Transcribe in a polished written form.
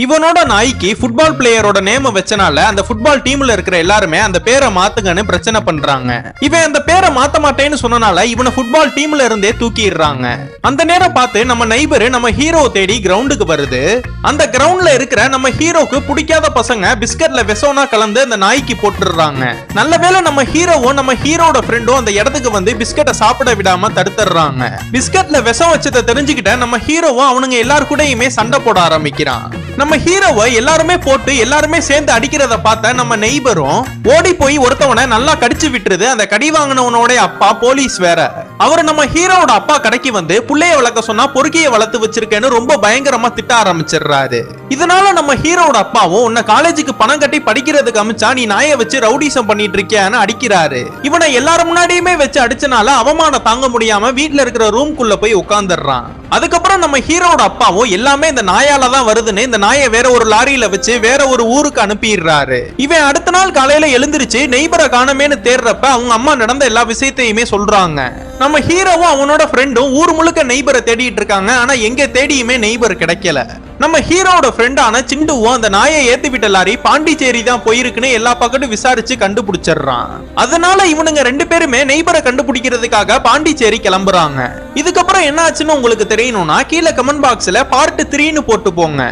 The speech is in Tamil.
இவனோட நாய்க்கு ஃபுட்பால் பிளேயரோட நேம வச்சனால அந்த ஃபுட்பால் டீம்ல இருக்கிற எல்லாருமே அந்த பேரை மாத்துங்கன்னு பிரச்சனை பண்றாங்க. இவன் அந்த பேரை மாத்த மாட்டேன்னு சொன்னனால இவனை ஃபுட்பால் டீம்ல இருந்தே தூக்கிடுறாங்க. அந்த நேரம் பார்த்து நம்ம நைபர் நம்ம ஹீரோ தேடி கிரவுண்டுக்கு வருது. அந்த கிரவுண்ட்ல இருக்கிற நம்ம ஹீரோக்கு பிடிக்காத பசங்க பிஸ்கட்ல விஷோனா கலந்து அந்த நாய்க்கு போட்டுடுறாங்க. நல்லவேளை நம்ம ஹீரோவும் நம்ம ஹீரோட ஃப்ரெண்டும் அந்த இடத்துக்கு வந்து பிஸ்கட்டை சாப்பிட விடாம தடுத்துறாங்க. பிஸ்கட்ல விஷம் வச்சதை தெரிஞ்சுக்கிட்ட நம்ம ஹீரோவும் அவனுங்க எல்லாரு கூடயுமே சண்டை போட ஆரம்பிக்கிறான். நம்ம ஹீரோவை எல்லாருமே போட்டு எல்லாருமே சேர்ந்து அடிக்கிறத பார்த்த நம்ம நெய்பரும் ஓடி போய் ஒருத்தவனை நல்லா கடிச்சு விட்டுருது. அந்த கடி வாங்கினவனோட அப்பா போலீஸ் வேற. அவர் நம்ம ஹீரோட அப்பா கடைக்கு வந்து புள்ளைய வளர்க்க சொன்னா பொறுக்கிய வளர்த்து வச்சிருக்கேன்னு ரொம்ப பயங்கரமா திட்ட ஆரம்பிச்சிடுறாரு. இதனால நம்ம ஹீரோட அப்பாவும் உன்னை காலேஜுக்கு பணம் கட்டி படிக்கிறதுக்கு அமிச்சா நீ நாயை வச்சு ரவுடிசம் பண்ணிட்டு இருக்கியான்னு அடிக்கிறாரு. இவனை எல்லாரும் முன்னாடியுமே வச்சு அடிச்சனால அவமானம் தாங்க முடியாம வீட்டுல இருக்கிற ரூம்குள்ள போய் உட்கார்ந்துடுறான். அதுக்கப்புறம் நம்ம ஹீரோட அப்பாவும் எல்லாமே இந்த நாயால தான் வருதுன்னு இந்த நாயை வேற ஒரு லாரியில வச்சு வேற ஒரு ஊருக்கு அனுப்பிடுறாரு. இவன் அடுத்த நாள் காலையில எழுந்திருச்சு நெய்பரை காணமேன்னு தேடுறப்ப அவங்க அம்மா நடந்த எல்லா விஷயத்தையுமே சொல்றாங்க. நம்ம ஹீரோவும் அவனோட ஃப்ரெண்டும் ஊர் முழுக்க நெய்பரை தேடிட்டு இருக்காங்க. ஆனா எங்க தேடியுமே நெய்பர் கிடைக்கல. நம்ம ஹீரோட ஃப்ரெண்டான சிண்டுவும் அந்த நாயை ஏத்தி விட்ட லாரி பாண்டிச்சேரி தான் போயிருக்குன்னு எல்லா பக்கத்தும் விசாரிச்சு கண்டுபிடிச்சிடுறான். அதனால இவனுங்க ரெண்டு பேருமே நெய்பரை கண்டுபிடிக்கிறதுக்காக பாண்டிச்சேரி கிளம்புறாங்க. இதுக்கப்புறம் என்ன ஆச்சுன்னு உங்களுக்கு தெரியணும்னா கீழே கமெண்ட் பாக்ஸ்ல பார்ட் 3ன்னு போட்டு போங்க.